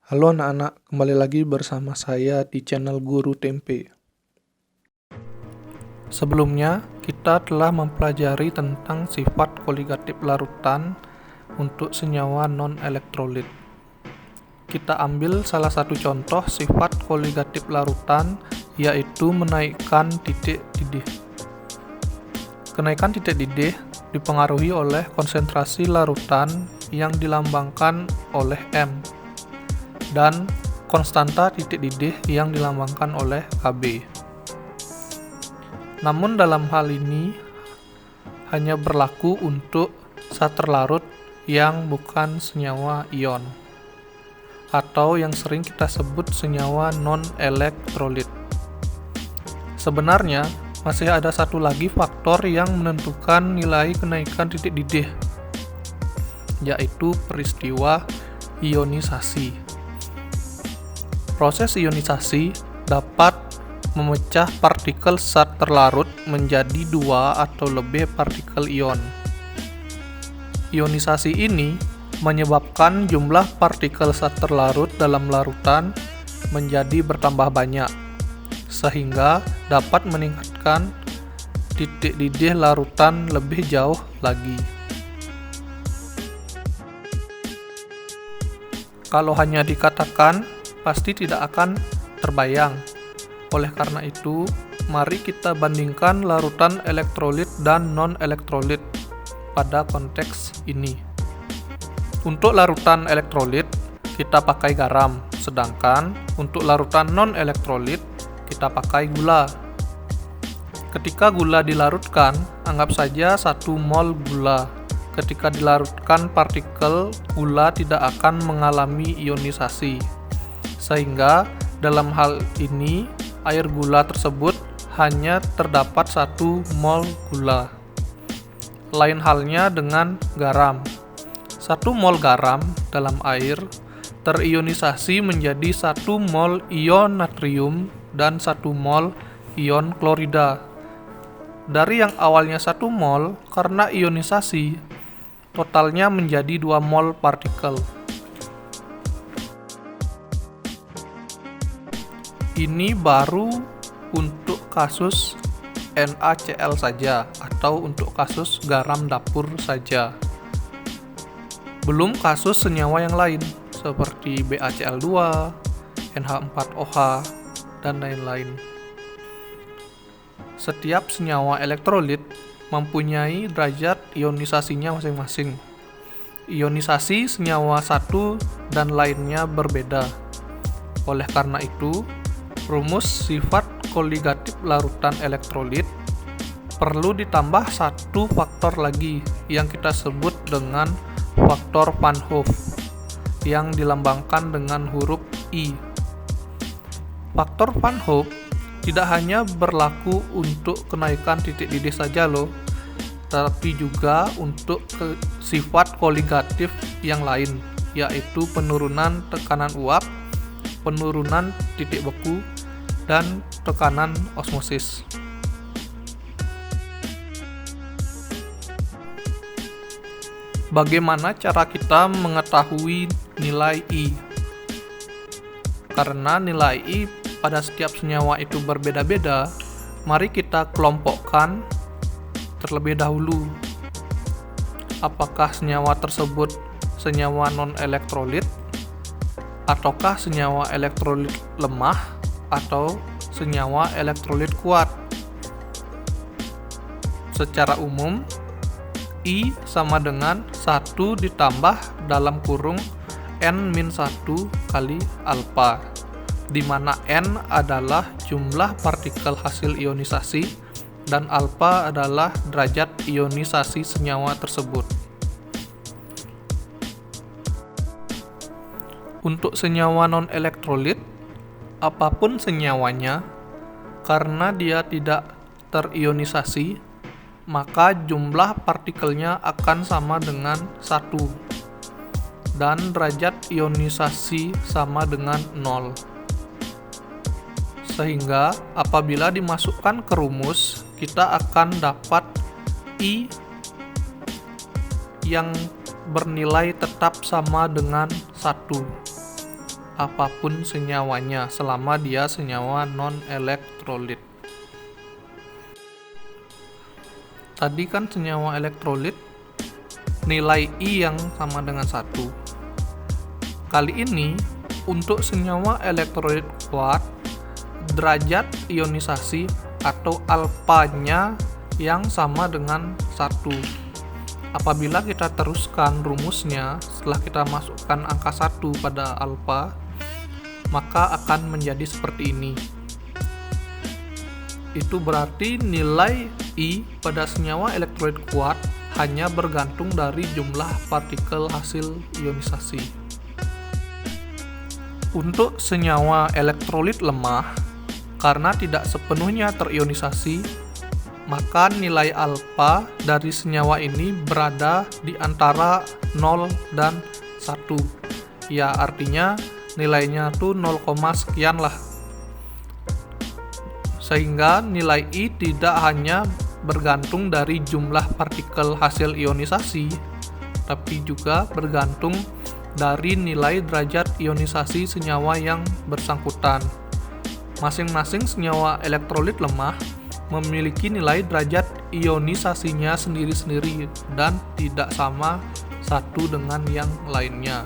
Halo anak-anak, kembali lagi bersama saya di channel Guru Tempe. Sebelumnya, kita telah mempelajari tentang sifat koligatif larutan untuk senyawa non-elektrolit. Kita ambil salah satu contoh sifat koligatif larutan, yaitu menaikkan titik didih. Kenaikan titik didih dipengaruhi oleh konsentrasi larutan yang dilambangkan oleh M, dan konstanta titik didih yang dilambangkan oleh Kb. Namun dalam hal ini hanya berlaku untuk zat terlarut yang bukan senyawa ion, atau yang sering kita sebut senyawa non-elektrolit. Sebenarnya masih ada satu lagi faktor yang menentukan nilai kenaikan titik didih, yaitu peristiwa ionisasi. Proses ionisasi dapat memecah partikel zat terlarut menjadi dua atau lebih partikel ion. Ionisasi ini menyebabkan jumlah partikel zat terlarut dalam larutan menjadi bertambah banyak, sehingga dapat meningkatkan titik didih larutan lebih jauh lagi. Kalau hanya dikatakan, pasti tidak akan terbayang. Oleh karena itu, mari kita bandingkan larutan elektrolit dan non-elektrolit pada konteks ini. Untuk larutan elektrolit, kita pakai garam, sedangkan untuk larutan non-elektrolit, kita pakai gula. Ketika gula dilarutkan, anggap saja 1 mol gula. Ketika dilarutkan partikel, gula tidak akan mengalami ionisasi, sehingga dalam hal ini air gula tersebut hanya terdapat 1 mol gula. Lain halnya dengan garam. 1 mol garam dalam air terionisasi menjadi 1 mol ion natrium dan 1 mol ion klorida. Dari yang awalnya 1 mol, karena ionisasi, totalnya menjadi 2 mol partikel. Ini baru untuk kasus NaCl saja, atau untuk kasus garam dapur saja. Belum kasus senyawa yang lain, seperti BaCl2, NH4OH, dan lain-lain. Setiap senyawa elektrolit mempunyai derajat ionisasinya masing-masing. Ionisasi senyawa satu dan lainnya berbeda. Oleh karena itu, rumus sifat koligatif larutan elektrolit perlu ditambah satu faktor lagi yang kita sebut dengan faktor Van Hoff yang dilambangkan dengan huruf I. Faktor Van Hoff tidak hanya berlaku untuk kenaikan titik didih saja loh, tapi juga untuk sifat koligatif yang lain, yaitu penurunan tekanan uap, penurunan titik beku, dan tekanan osmosis. Bagaimana cara kita mengetahui nilai I? Karena nilai I pada setiap senyawa itu berbeda-beda, mari kita kelompokkan terlebih dahulu. Apakah senyawa tersebut senyawa non-elektrolit, ataukah senyawa elektrolit lemah, atau senyawa elektrolit kuat? Secara umum, I sama dengan 1 ditambah dalam kurung N-1 kali alfa, di mana N adalah jumlah partikel hasil ionisasi dan alfa adalah derajat ionisasi senyawa tersebut. Untuk senyawa non-elektrolit, apapun senyawanya, karena dia tidak terionisasi, maka jumlah partikelnya akan sama dengan 1, dan derajat ionisasi sama dengan 0. Sehingga apabila dimasukkan ke rumus, kita akan dapat I yang bernilai tetap sama dengan 1. apapun senyawanya selama dia senyawa non-elektrolit. Tadi kan senyawa elektrolit nilai I yang sama dengan 1. Kali ini untuk senyawa elektrolit kuat, derajat ionisasi atau alfanya yang sama dengan 1. Apabila kita teruskan rumusnya setelah kita masukkan angka 1 pada alfa, maka akan menjadi seperti ini. Itu berarti nilai I pada senyawa elektrolit kuat hanya bergantung dari jumlah partikel hasil ionisasi. Untuk senyawa elektrolit lemah, karena tidak sepenuhnya terionisasi, maka nilai alfa dari senyawa ini berada di antara 0 dan 1. Ya, artinya nilainya tuh 0, sekian lah. Sehingga nilai I tidak hanya bergantung dari jumlah partikel hasil ionisasi, tapi juga bergantung dari nilai derajat ionisasi senyawa yang bersangkutan. Masing-masing senyawa elektrolit lemah memiliki nilai derajat ionisasinya sendiri-sendiri dan tidak sama satu dengan yang lainnya.